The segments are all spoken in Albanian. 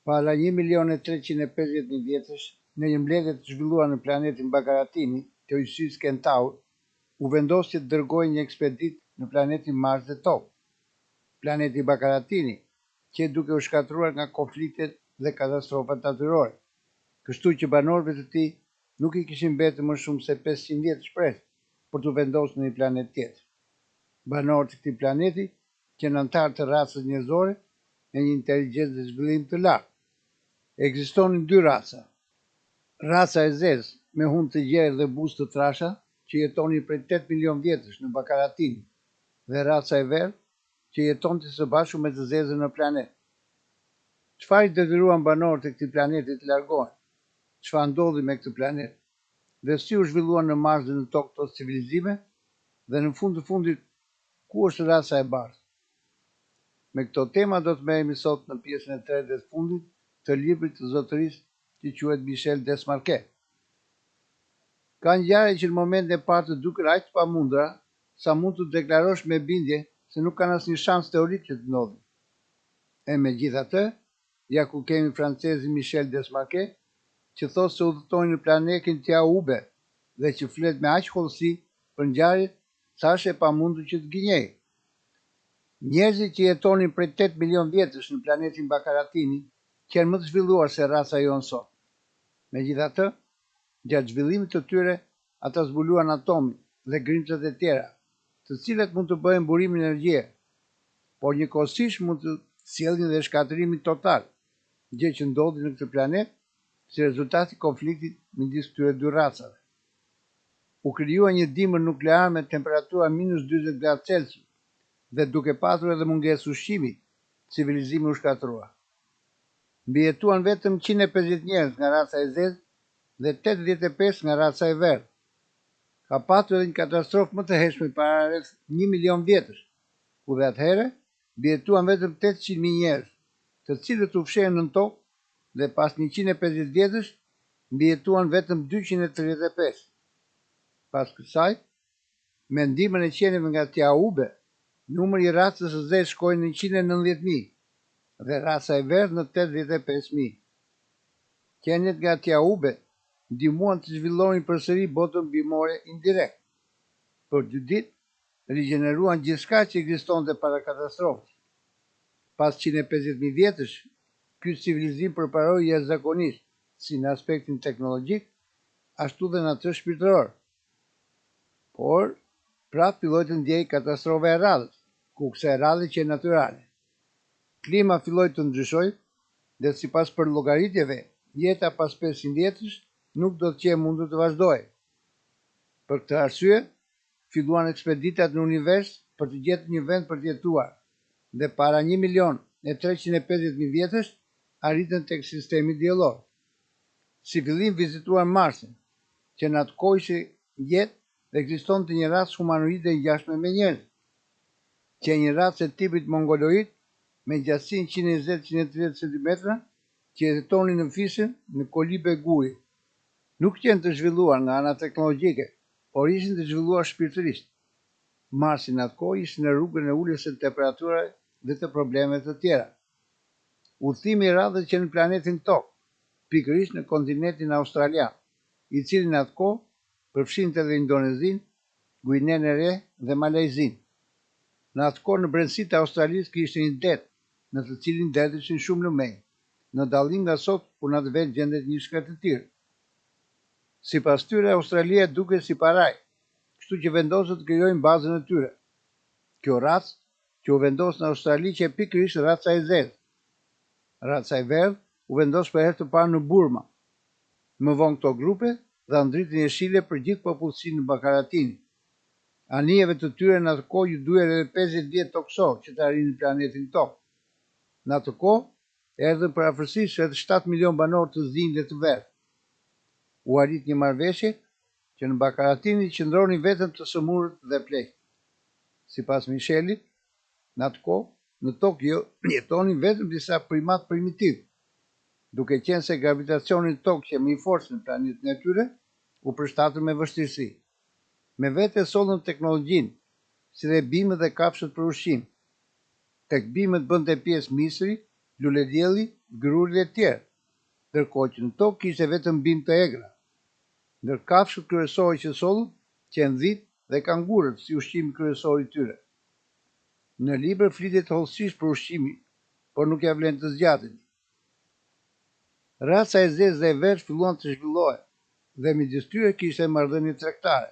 Para 1.350.000 vjetësh, në një mbledhje të zhvilluar në planetin Bakaratini, teorisë Kentaur, u vendos që të dërgojë një ekspedit në planetin Mars dhe Tokë. Planeti Bakaratini, që duke u shkatruar nga konfliktet dhe katastrofat natyrore, kështu që banorëve të tij nuk i kishin mbetur më shumë se 500 vjet shpresë për të vendosur në një planet tjetër. Banorët e këtij planeti janë antarë të racës njerëzore me një inteligjencë dhe zhvillim të lartë. Ekzistonin dy raca. Raca e zezë me hund të gjerë dhe buzë të trasha, që jetoni prej 8 milion vjetësh në Bakaratini, dhe raca e verdhë, që jetonte së bashku me të zezën në planet. Çfarë i detyruan banorët e këtij planeti të largohen? Çfarë ndodhi me këtë planet? Dhe si u zhvilluan në Mars dhe në Tokë këto civilizime? Dhe në fund të fundit, ku është raca e bardhë? Me këto tema do të merremi sot në pjesën e tretë dhe të fundit të librit të zotërisë që quhet Michel Desmarquet. Ka ngjarje që në momentin e parë të duken aq të pamundura sa mund të deklarosh me bindje se nuk kanë asnjë shans teorik që të ndodhin. E megjithatë, ja ku kemi francezin Michel Desmarquet, që thotë se udhëtojnë në planetin Tiaoube dhe që flet me aq hollësi për ngjarje sa është e pamundur që të gënjej. Njerëzit që jetonin prej 8 milion vjetësh në planetin Bakaratini janë më të zhvilluar se raca jonë sot. Megjithatë, gjatë zhvillimit të tyre, ata zbuluan atomin dhe grimcat e tjera, të cilat mund të bëjnë burimin energjie, por njëkohësisht mund të sjellin dhe shkatrimin total, gjë që ndodhi në këtë planet si rezultat i konfliktit midis këtyre dy racave. U krijua një dimër nuklear me temperatura -40 gradë Celsius dhe duke patur edhe mungesë ushqimi, civilizimi u shkatrua. Mbijetuan vetëm 150 njerëz nga raca e zezë dhe 85 nga raca e verdhë. Ka patur edhe një katastrofë më të hershme para rreth 1 milion vjetësh, ku dhe atëherë mbijetuan vetëm 800.000 njerëz, të cilët u fshehën në tokë dhe pas 150 vjetësh mbijetuan vetëm 235. Pas kësaj, me ndihmën e qenieve nga Tiaoube, numri i racës së zezë shkoi në 190.000 dhe raca e verdhë në 85.000. Qenjet nga Tiaoube ndihmuan të zhvillonin përsëri botën bimore indirekt. Për 2 ditë rigjeneruan gjithçka që ekzistonte para katastrofës. Pas 150.000 vjetësh, ky civilizim përparoi jashtëzakonisht, si në aspektin teknologjik, ashtu dhe në atë shpirtëror. Por, prapë filloi të ndjej katastrofa e radhës, ku kësaj radhe që e natyrale. Klima filloi të ndryshoj dhe sipas për llogaritjeve, jeta pas 500 vjetësh nuk do të qenë mundur të vazhdojë. Për këtë arsye, filluan ekspeditat në univers për të gjetur një vend për të jetuar, dhe para 1.350.000 vjetësh arritën tek sistemi diellor. Si fillim vizituan Marsin, që në atë kohë ishte jetë dhe ekzistonte një racë humanoide ngjashme me njerëz, që një racë e tipit mongoloid me gjatësinë 120-130 cm, që jetonin në fishën në Kolibë Guri. Nuk qenë të zhvilluar nga ana teknologjike, por ishin të zhvilluar shpirtërisht. Marsi në atë kohë ishte në rrugën e uljes së temperaturave dhe të problemeve të tjera. Udhëtimi i radhës që në planetin Tokë, pikërisht në kontinentin australian, i cili në atë kohë përfshinte edhe Indonezinë, Guinenë e Re dhe Malajzinë. Në atë kohë në brendësitë e Australisë kishte një det, në të cilin deteshin shumë lumej, në dallim nga sot ku në atë vend gjendet një shkretëtir. Sipas tyre, Australia duket si paraj, kështu që vendosën të krijojnë bazën e tyre. Kjo racë që u vendos në Australi që pikërisht raca e zezë. Raca e verdhë u vendos për herë të parë në Burma. Më vonë këto grupe dhanë dritën jeshile për gjithë popullsinë në Bakaratini. Anijeve të tyre në atë kohë ju duhet edhe 50 vjet toksor që të arrinin planetin Tokë. Në atë kohë erdhën për afërsisht edhe 7 milion banor të zinj dhe të verdhë. U arrit një marrëveshje që në Bakaratini qëndronin vetëm të sëmurët dhe pleqt. Sipas Michelit, në atë kohë në Tokë jetonin vetëm disa primat primitiv, duke qenë se gravitacioni në Tokë që më i fortë në planetin e tyre u përshtatën me vështirësi. Me vete sollën teknologjinë, si dhe bimët dhe kafshët për ushqim. Tek bimët bënte pjesë misri, luledielli, grurit e tjerë, ndërkohë që në tokë kishte vetëm bim të egra. Ndër kafshët kryesore që sollën, qendrit dhe kangurët si ushqimi kryesor i tyre. Në libër flitet hollësisht për ushqimin, por nuk ja vlen të zgjatet. Raca e zezë dhe e verdhë filluan të zhvillohen dhe midis tyre kishte marrëdhënie tregtare.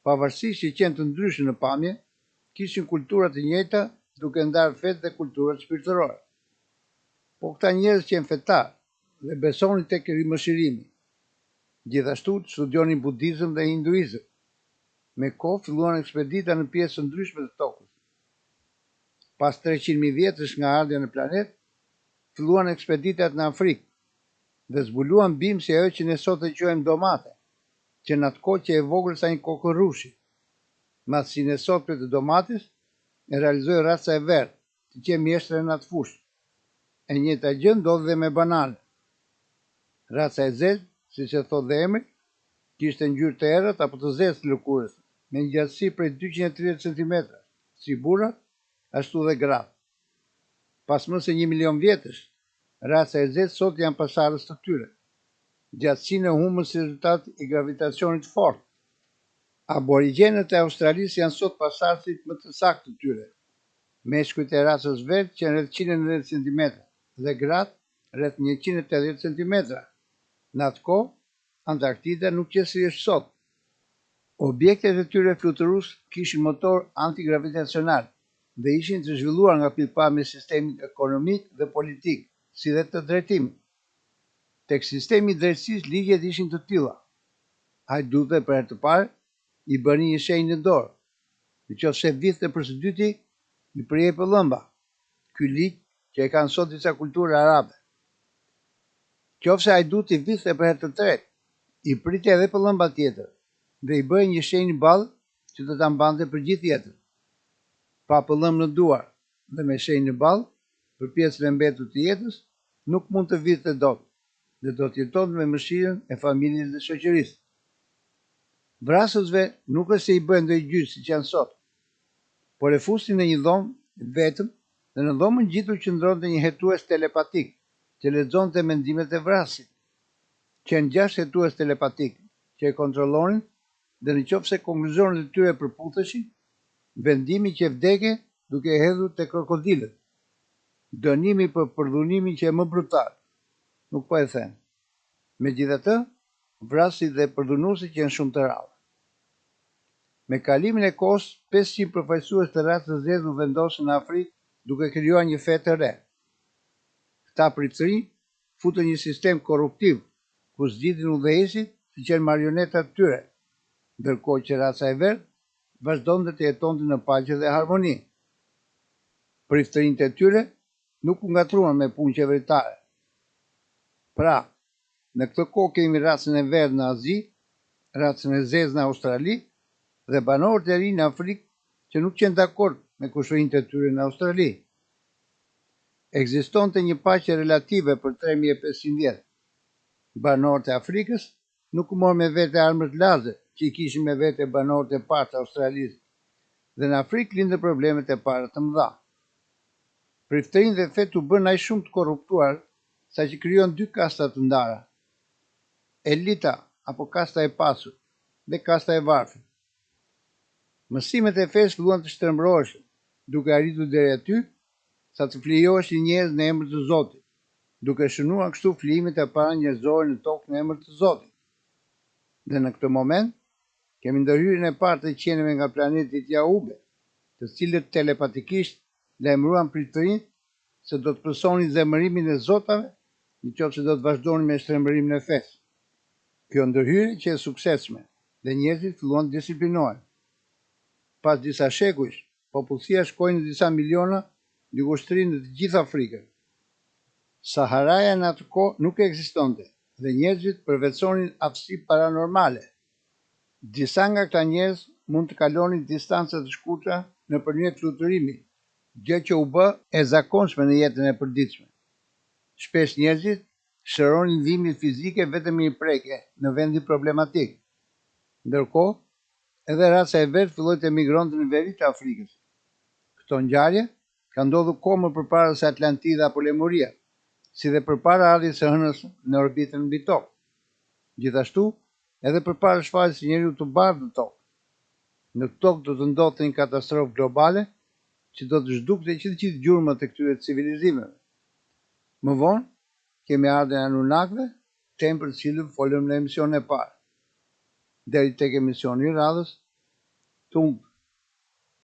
Pavarësisht që qenë të ndryshme në pamje, kishin kultura të njëjta, duke ndarë fetë dhe kulturat shpirtërore. Po këta njerëz qenë fetar dhe besonin tek rimëshirimi. Gjithashtu studionin budizëm dhe hinduizëm. Me kohë filluan ekspedita në pjesë të ndryshme të tokës. Pas 300.000 vjetësh nga ardhja në planet, filluan ekspeditat në Afrikë dhe zbuluan bimë si ajo që ne sot e quajmë domate, që në atë kohë që e vogël sa një kokërushi. Madhësinë e sotme të domates e realizoi raca e verdhë, që quhet mjeshtre në atë fushë. E njëjta gjë ndodhi dhe me banane. Raca e zezë, siç e thotë dhe emri, kishte ngjyrë të errët apo të zezë të lëkurës, me një gjatësi prej 230 cm, si burrat, ashtu dhe gratë. Pas më se 1 milion vjetësh, raca e zezë sot janë pasardhës të tyre. Gjatësinë e humën si rezultat i gravitacionit fortë. Aborigjenët e Australisë janë sot pasardhësit më të saktë të tyre. Meshkujt e racës verdhë që rreth 190 cm dhe gratë rreth 180 cm. Në atë kohë, Antarktida nuk qes si është sot. Objektet e tyre fluturues kishin motor antigravitacional dhe ishin të zhvilluar nga pikpamja e sistemit ekonomik dhe politik, si dhe të drejtimit. Tek sistemi i drejtësisë ligjet ishin të tilla. Hajdutët për herë të parë i bënin një shenjë në dorë. Nëse vithte për së dyti, i përjepë llëmba. Ky ligj që e kanë sot disa kultura arabe. Qofse hajduti vithte për herë të tretë, i pritej edhe për llëmba tjetër dhe i bëhej një shenjë ballë që do ta mbante për gjithë jetën. Pa pëllëm në duar dhe me shenjë në ballë, për pjesën e mbetur të jetës, nuk mund të vithte dot dhe do të jetonte me mëshirën e familjes dhe shoqërisë. Vrasësve nuk është se i bëjnë ndonjë gjyq siç janë sot, por e fusin në një dhomë vetëm dhe në dhomën gjithu qëndronte një hetues telepatik që lexonte mendimet e vrasit. Qenë 6 hetues telepatik që e kontrollonin dhe nëse konkluzionet e tyre përputheshin, vendimi që vdeke duke e hedhur te krokodilët. Dënimi për përdhunimin që e më brutal. Nuk po e them. Megjithatë, vrasit dhe përdhunuesit janë shumë të rrallë. Me kalimin e kohës, 500 përfaqësues të racës zezë u vendosën në Afrikë duke krijuar një fe të re. Këta pritëri futën një sistem korruptiv ku zgjidhin udhëheqësit që janë marionetat tyre, ndërkohë që raca e verdhë vazhdonte të jetonte në paqe dhe harmoni. Priftërinë e tyre nuk u ngatruan me punë qeveritare. Pra, në këtë kohë kemi racën e verdhë në Azi, racën e zezë në Australi dhe banorët e rinj në Afrikë që nuk qenë dakord me kushërinë e tyre në Australi. Ekzistonte një paqe relative për 3500 vjet. Banorët e Afrikës nuk morën me vete armët lazer që i kishin me vete banorët e parë të Australisë. Dhe në Afrikë lindën problemet e para të mëdha. Priftërinë dhe fetë u bën aq shumë të korruptuar sa që krijuan 2 kasta të ndara. Elita apo kasta e pasur dhe kasta e varfër. Mësimet e fesë filluan të shtrembroheshin, duke arritur deri aty sa të flijoheshin njerëz në emër të Zotit, duke shënuar kështu flijimet e para njerëzore në tokë në emër të Zotit. Dhe në këtë moment, kemi ndërhyrjen e parë të qenieve nga planeti Jaube, të cilët telepatikisht lajmëruan pritërinë se do të pësonin zemërimin e zotave, nëse do të vazhdonin me shtrembërimin e fesë. Kjo ndërhyrje që e suksesshme dhe njerëzit filluan të disiplinohen. Pas disa shekujsh, popullsia shkoi në disa miliona në ushtrinë në të gjithë Afrikën. Saharaja në atë kohë nuk ekzistonte dhe njerëzit përvetësonin aftësi paranormale. Disa nga këta njerëz mund të kalonin distanca të shkurtra nëpërmjet fluturimit, gjë që u bë e zakonshme në jetën e përditshme. Shpesh njerëzit shëronin dhimbje fizike vetëm një prekje në vendin problematik. Ndërkohë, edhe raca e verdhë filloi të emigronte në veri të Afrikës. Këto ngjarje kanë ndodhur kohë më përpara se Atlantida apo Lemuria, si dhe përpara ardhjes së hënës në orbitën mbi Tokë. Gjithashtu, edhe përpara shfaqjes së njeriu të bardhë në Tokë. Në Tokë do të ndodhte një katastrofë globale që do të zhdukte që të gjithë gjurmët e këtyre civilizimeve. Më vonë, kemi ardhen e Anunnakëve, temë për të cilën folëm në emisionin e parë. Deri tek emisioni i radhës, tung